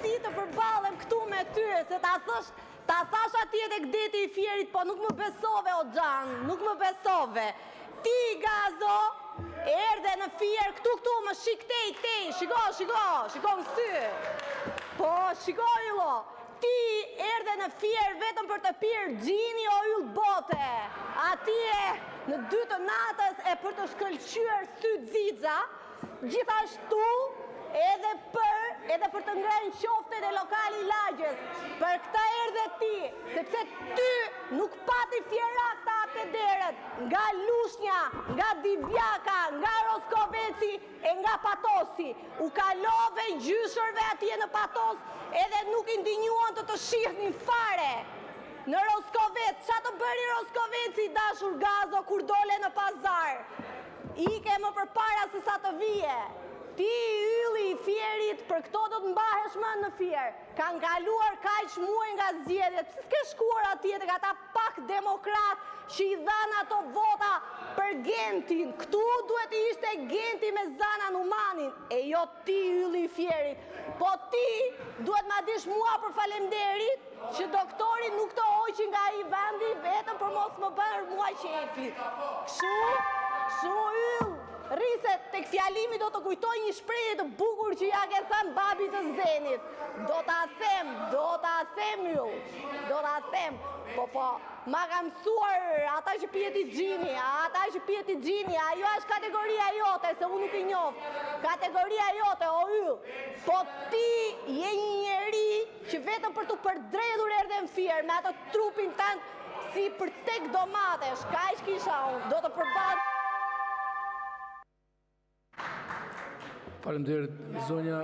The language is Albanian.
mundësi të përballem këtu me ty, se ta thash atje tek deti i Fierit, po nuk më besove o Xhan, nuk më besove. Ti Gazo erdhe në Fier këtu më shik tej, shiko më sy. Po, shiko illo. Ti erdhe në Fier vetëm për të pirë gjini o yll bote. Atje në 2 të natës e për të shkëlqyer sy xixa, gjithashtu edhe për të ngrënë qoftet e lokali lagjes. Për këta erdhe ti, sepse ty nuk pati Fierak ta atë derët, nga Lushnja, nga Divjaka, nga Roskoveci e nga Patosi. U kalove gjyshërve atje në Patos edhe nuk i ndinjuan të shihnin fare. Në Roskovec, qa të bëri Roskoveci dashur Gazo kur dole në pazar? Ike më përpara se sa të vije. Ti ylli i Fierit, për këto do të mbahesh më në Fier. Kanë kaluar kaq muaj nga zgjedhjet. Pse s'ke shkuar atje tek ata pak demokrat që i dhanë ato vota për Gentin? Këtu duhet të ishte Genti me Zana Numanin, e jo ti ylli i Fierit. Po ti duhet ma dish mua për falemderit që doktori nuk të hoqi nga i vendi vetëm për mos më bërë mua qefi. Kështu yll. Rise, tek fjalimi do të kujtoj një shprehje të bukur që ja ke thënë babi të Zenit. Do ta them yll. Do ta them. Po, ma ka mësuar ata që pjeti gjini, ajo është kategoria jote, se unë nuk i njoh. Kategoria jote, o yll. Po ti je një njeri që vetëm për të përdredhur erdhe në Fier me atë trupin tënd si për tek domatesh. Kaq kisha unë. Do të përball. Faleminderit zonja